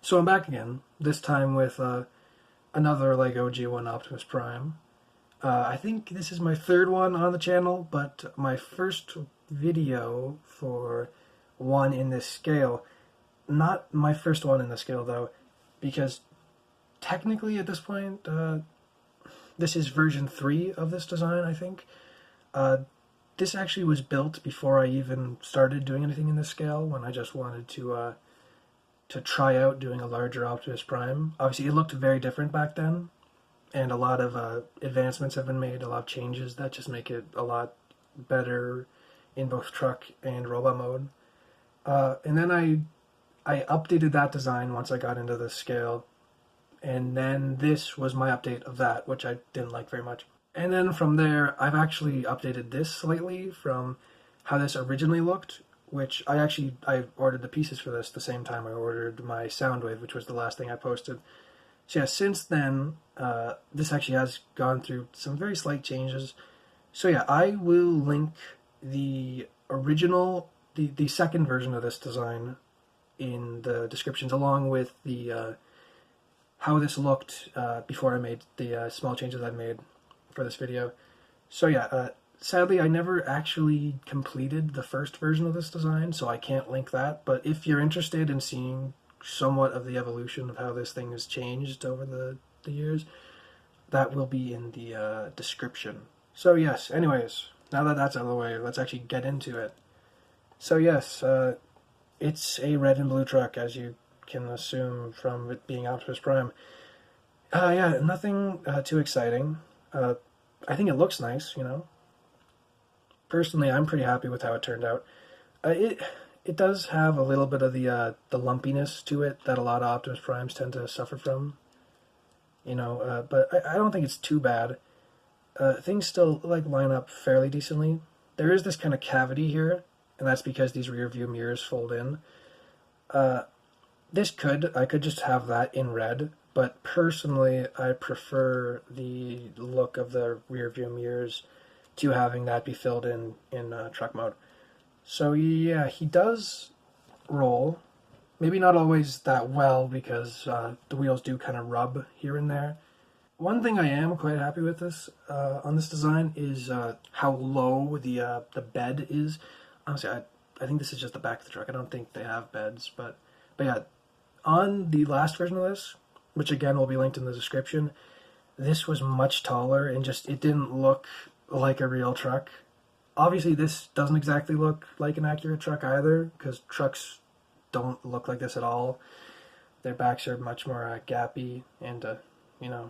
So I'm back again, this time with another LEGO G1 Optimus Prime. I think this is my third one on the channel, but my first video for one in this scale. Not my first one in this scale, though, because technically at this point, this is version 3 of this design, I think. This actually was built before I even started doing anything in this scale, when I just wanted to try out doing a larger Optimus Prime. Obviously, it looked very different back then, and a lot of advancements have been made, a lot of changes that just make it a lot better in both truck and robot mode. And then I updated that design once I got into this scale, and then this was my update of that, which I didn't like very much. And then from there, I've actually updated this slightly from how this originally looked, which I ordered the pieces for this the same time I ordered my Soundwave, which was the last thing I posted. So yeah, since then, this actually has gone through some very slight changes. So yeah, I will link the original, the second version of this design in the descriptions, along with the how this looked before I made the small changes I've made for this video. So yeah, sadly, I never actually completed the first version of this design, so I can't link that. But if you're interested in seeing somewhat of the evolution of how this thing has changed over the years, that will be in the description. So yes, anyways, now that that's out of the way, let's actually get into it. So yes, it's a red and blue truck, as you can assume from it being Optimus Prime. Yeah, nothing too exciting. I think it looks nice, you know. Personally, I'm pretty happy with how it turned out. It does have a little bit of the lumpiness to it that a lot of Optimus Primes tend to suffer from, you know. But I don't think it's too bad. Things still line up fairly decently. There is this kind of cavity here, and that's because these rear view mirrors fold in. I could just have that in red, but personally, I prefer the look of the rear view mirrors to having that be filled in truck mode. So yeah, he does roll. Maybe not always that well, because the wheels do kind of rub here and there. One thing I am quite happy with this on this design is how low the bed is. Honestly, I think this is just the back of the truck. I don't think they have beds, but yeah, on the last version of this, which again will be linked in the description, this was much taller and it didn't look like a real truck. Obviously, this doesn't exactly look like an accurate truck either, because trucks don't look like this at all. Their backs are much more gappy, and you know,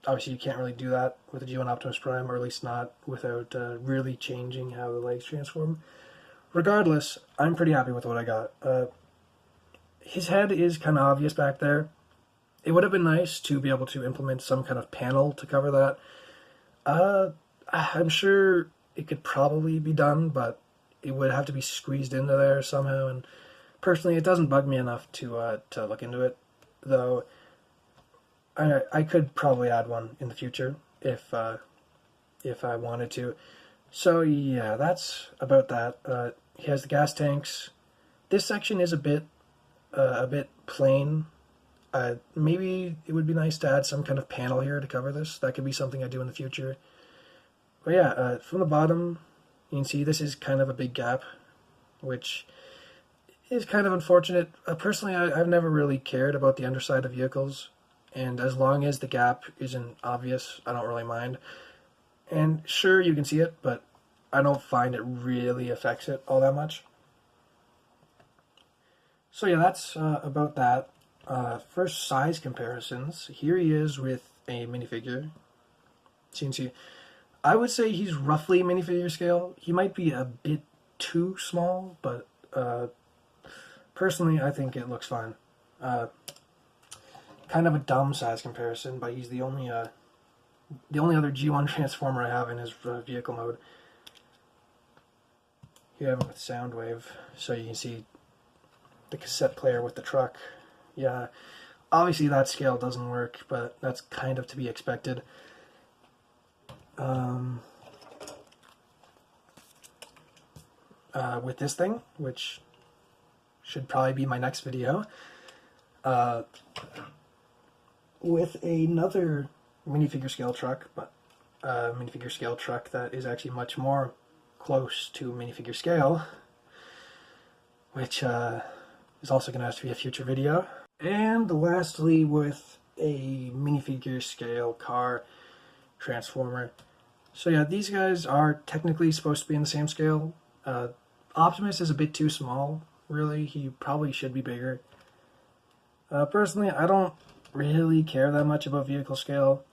obviously you can't really do that with a G1 Optimus Prime, or at least not without really changing how the legs transform. Regardless, I'm pretty happy with what I got. His head is kind of obvious back there. It would have been nice to be able to implement some kind of panel to cover that. I'm sure it could probably be done, but it would have to be squeezed into there somehow, and personally it doesn't bug me enough to look into it, though I could probably add one in the future if I wanted to. So yeah, that's about that. He has the gas tanks. This section is a bit plain. Maybe it would be nice to add some kind of panel here to cover this. That could be something I do in the future. But yeah, from the bottom, you can see this is kind of a big gap, which is kind of unfortunate. Personally, I've never really cared about the underside of vehicles, and as long as the gap isn't obvious, I don't really mind. And sure, you can see it, but I don't find it really affects it all that much. So yeah, that's about that. For size comparisons, here he is with a minifigure. So you can see, I would say he's roughly minifigure scale. He might be a bit too small, but personally I think it looks fine. Kind of a dumb size comparison, but he's the only other G1 Transformer I have in his vehicle mode. You have it with Soundwave, so you can see the cassette player with the truck. Yeah, obviously that scale doesn't work, but that's kind of to be expected. With this thing, which should probably be my next video, uh, with another minifigure scale truck, but a minifigure scale truck that is actually much more close to minifigure scale, which is also going to have to be a future video. And lastly, with a minifigure scale car transformer. So yeah, these guys are technically supposed to be in the same scale. Optimus is a bit too small, really. He probably should be bigger. Personally, I don't really care that much about vehicle scale.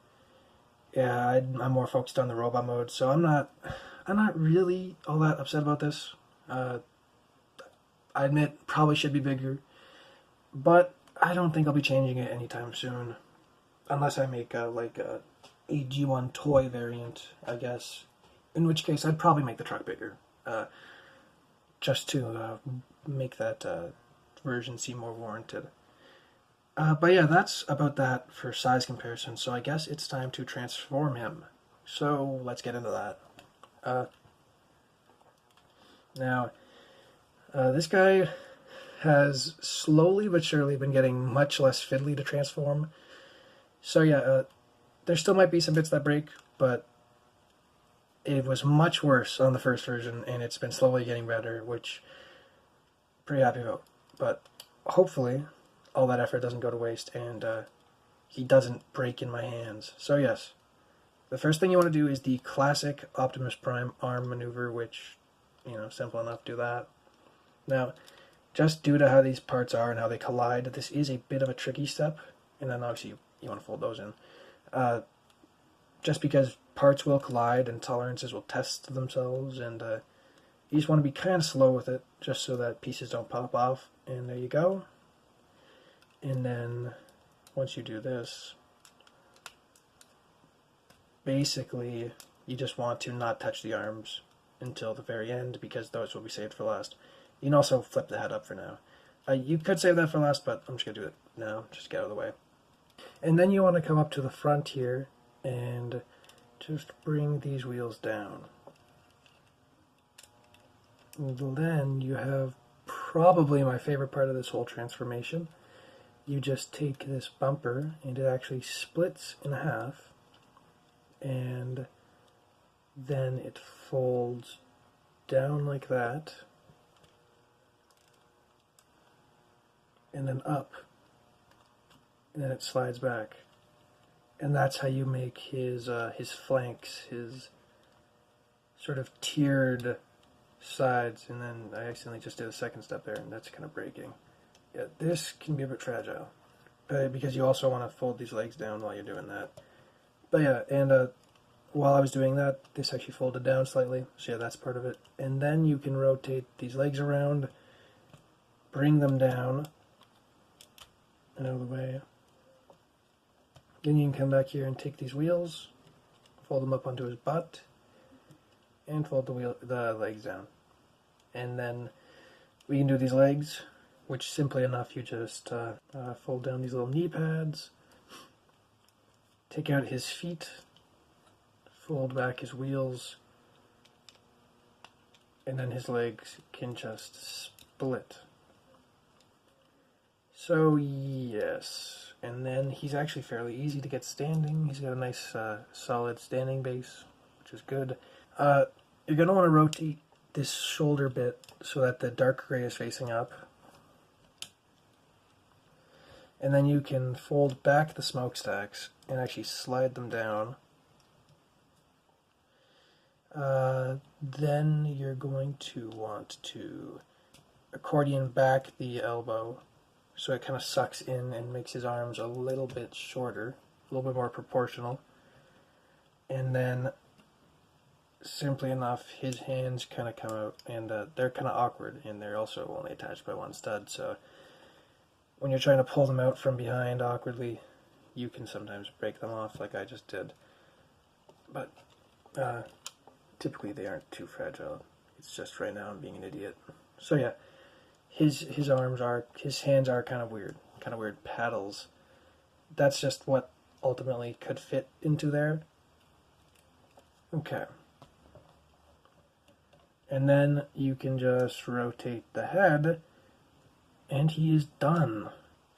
Yeah, I'm more focused on the robot mode, so I'm not really all that upset about this. I admit, probably should be bigger, but I don't think I'll be changing it anytime soon, unless I make a G1 toy variant, I guess. In which case, I'd probably make the truck bigger, just to make that version seem more warranted. But yeah, that's about that for size comparison, so I guess it's time to transform him. So let's get into that. Now, this guy has slowly but surely been getting much less fiddly to transform. So yeah, there still might be some bits that break, but it was much worse on the first version, and it's been slowly getting better, which I'm pretty happy about. But hopefully all that effort doesn't go to waste, and he doesn't break in my hands. So yes, the first thing you want to do is the classic Optimus Prime arm maneuver, which, you know, simple enough, do that. Now, just due to how these parts are and how they collide, this is a bit of a tricky step, and then obviously you want to fold those in. Just because parts will collide and tolerances will test themselves, and you just want to be kind of slow with it, just so that pieces don't pop off. And there you go. And then once you do this, basically you just want to not touch the arms until the very end, because those will be saved for last. You can also flip the head up for now. You could save that for last, but I'm just going to do it now, just to get out of the way. And then you want to come up to the front here and just bring these wheels down. And then you have probably my favorite part of this whole transformation. You just take this bumper and it actually splits in half, and then it folds down like that, and then up, and then it slides back. And that's how you make his flanks, his sort of tiered sides. And then I accidentally just did a second step there, and that's kind of breaking. Yeah, this can be a bit fragile, because you also want to fold these legs down while you're doing that. But yeah, and while I was doing that, this actually folded down slightly, so yeah, that's part of it. And then you can rotate these legs around, bring them down and out of the way. Then you can come back here and take these wheels, fold them up onto his butt, and fold the legs down. And then we can do these legs, which simply enough, you just fold down these little knee pads, take out his feet, fold back his wheels, and then his legs can just split. So yes, and then he's actually fairly easy to get standing. He's got a nice solid standing base, which is good. You're going to want to rotate this shoulder bit so that the dark gray is facing up. And then you can fold back the smokestacks and actually slide them down. Then you're going to want to accordion back the elbow so it kind of sucks in and makes his arms a little bit shorter, a little bit more proportional. And then, simply enough, his hands kind of come out, and they're kind of awkward, and they're also only attached by one stud, so when you're trying to pull them out from behind awkwardly, you can sometimes break them off like I just did. But typically they aren't too fragile. It's just right now I'm being an idiot. So yeah, his hands are kind of weird paddles. That's just what ultimately could fit into there. Okay. And then you can just rotate the head, and he is done.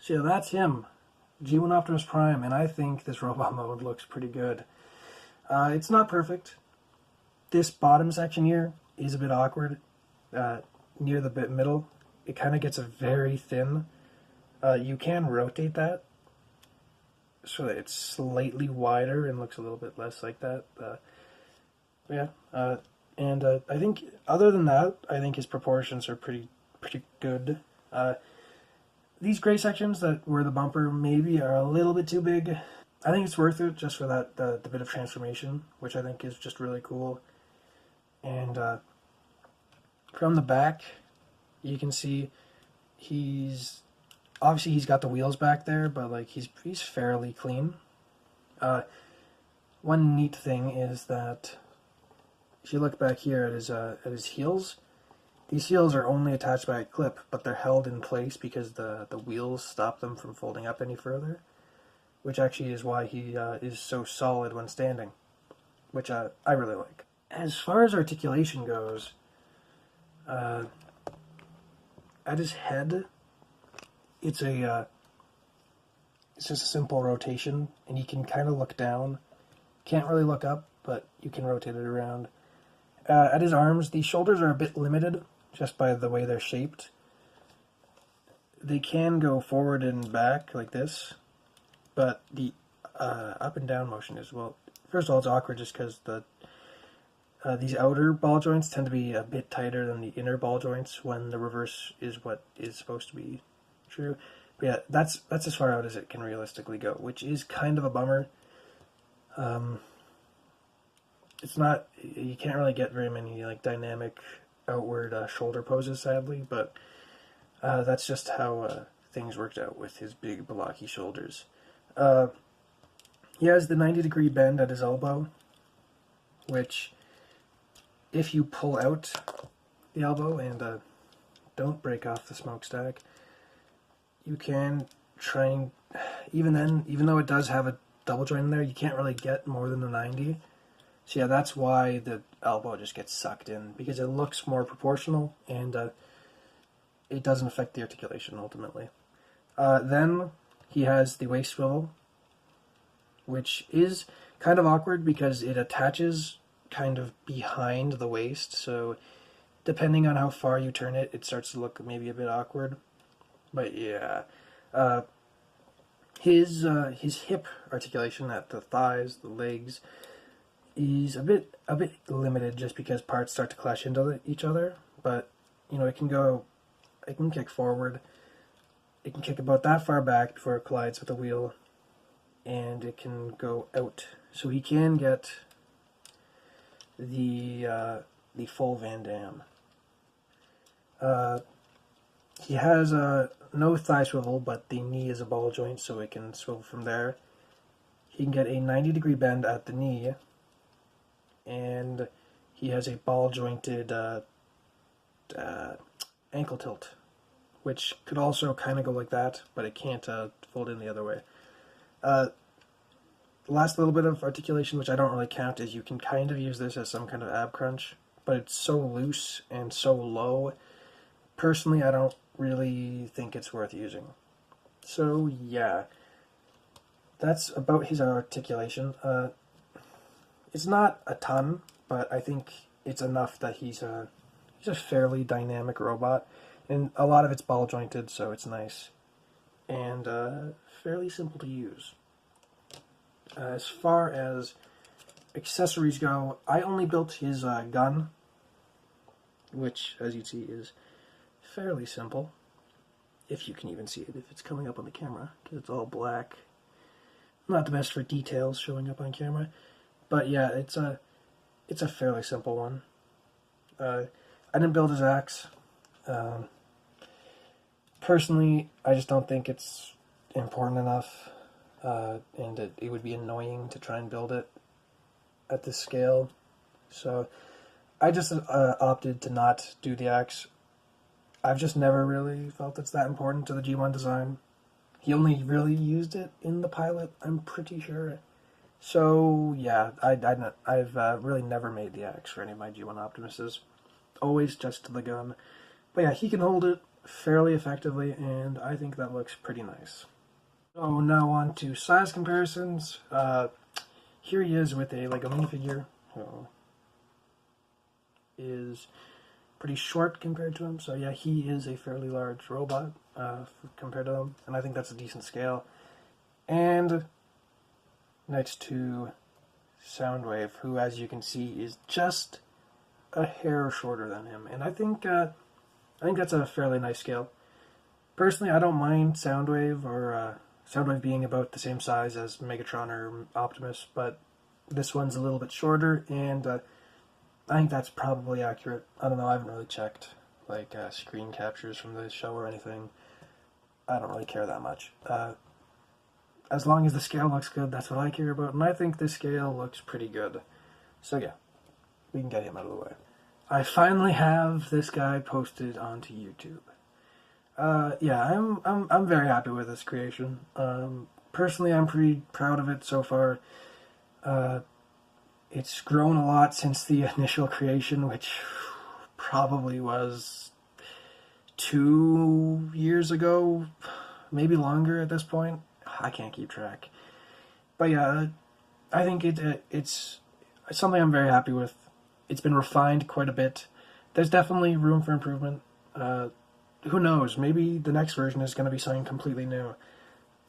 So yeah, that's him, G1 Optimus Prime, and I think this robot mode looks pretty good. It's not perfect. This bottom section here is a bit awkward. Near the bit middle, it kind of gets a very thin. You can rotate that so that it's slightly wider and looks a little bit less like that. Yeah, and I think other than that, I think his proportions are pretty good. These gray sections that were the bumper maybe are a little bit too big. I think it's worth it just for that the bit of transformation, which I think is just really cool. And from the back, you can see he's got the wheels back there, but like he's fairly clean. One neat thing is that if you look back here at his heels, these heels are only attached by a clip, but they're held in place because the wheels stop them from folding up any further, which actually is why he is so solid when standing, which I really like. As far as articulation goes, at his head, it's just a simple rotation, and you can kind of look down. Can't really look up, but you can rotate it around. At his arms, the shoulders are a bit limited just by the way they're shaped. They can go forward and back like this, but the up and down motion is, well, first of all, it's awkward just because these outer ball joints tend to be a bit tighter than the inner ball joints when the reverse is what is supposed to be true. But yeah, that's as far out as it can realistically go, which is kind of a bummer. It's not, you can't really get very many like dynamic outward shoulder poses, sadly, but that's just how things worked out with his big blocky shoulders. He has the 90-degree bend at his elbow, which if you pull out the elbow and don't break off the smokestack, you can try and, even then, even though it does have a double joint in there, you can't really get more than the 90. So yeah, that's why the elbow just gets sucked in, because it looks more proportional and it doesn't affect the articulation ultimately. Then he has the waist swivel, which is kind of awkward because it attaches kind of behind the waist, so depending on how far you turn it, it starts to look maybe a bit awkward. But yeah, his hip articulation at the thighs, the legs, is a bit limited just because parts start to clash into each other. But you know, it can kick forward, it can kick about that far back before it collides with the wheel, and it can go out. So he can get the full Van Damme. He has no thigh swivel, but the knee is a ball joint, so it can swivel from there. He can get a 90-degree bend at the knee, and he has a ball jointed ankle tilt, which could also kind of go like that, but it can't fold in the other way. The last little bit of articulation, which I don't really count, is you can kind of use this as some kind of ab crunch, but it's so loose and so low. Personally, I don't really think it's worth using. So yeah, that's about his articulation. It's not a ton, but I think it's enough that he's a fairly dynamic robot, and a lot of it's ball jointed, so it's nice and fairly simple to use. As far as accessories go, I only built his gun, which, as you see, is fairly simple. If you can even see it, if it's coming up on the camera, because it's all black. Not the best for details showing up on camera, but yeah, it's a fairly simple one. I didn't build his axe. Personally, I just don't think it's important enough. And it would be annoying to try and build it at this scale. So I just opted to not do the axe. I've just never really felt it's that important to the G1 design. He only really used it in the pilot, I'm pretty sure. So yeah, I've really never made the axe for any of my G1 Optimuses. Always just the gun. But yeah, he can hold it. fairly effectively, and I think that looks pretty nice. So now on to size comparisons. Here he is with a Lego minifigure, who is pretty short compared to him. So yeah, he is a fairly large robot compared to him, and I think that's a decent scale. And next to Soundwave, who, as you can see, is just a hair shorter than him, and I think that's a fairly nice scale. Personally, I don't mind Soundwave or Soundwave being about the same size as Megatron or Optimus, but this one's a little bit shorter, and I think that's probably accurate. I don't know, I haven't really checked like screen captures from the show or anything. I don't really care that much. As long as the scale looks good, that's what I care about, and I think the scale looks pretty good. So yeah, we can get him out of the way. I finally have this guy posted onto YouTube. Yeah, I'm very happy with this creation. Personally, I'm pretty proud of it so far. It's grown a lot since the initial creation, which probably was 2 years ago, maybe longer at this point. I can't keep track. But yeah, I think it's something I'm very happy with. It's been refined quite a bit. There's definitely room for improvement. Who knows? Maybe the next version is going to be something completely new.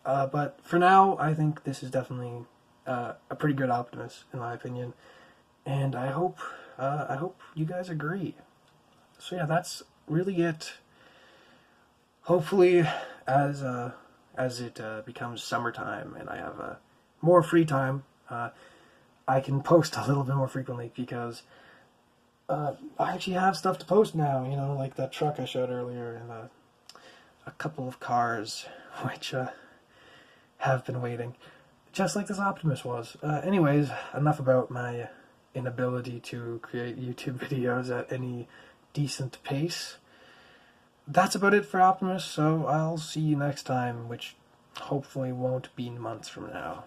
But for now, I think this is definitely a pretty good Optimus, in my opinion. And I hope you guys agree. So yeah, that's really it. Hopefully, as it becomes summertime and I have more free time, I can post a little bit more frequently, because I actually have stuff to post now, you know, like that truck I showed earlier, and a couple of cars, which have been waiting, just like this Optimus was. Anyways, enough about my inability to create YouTube videos at any decent pace. That's about it for Optimus, so I'll see you next time, which hopefully won't be months from now.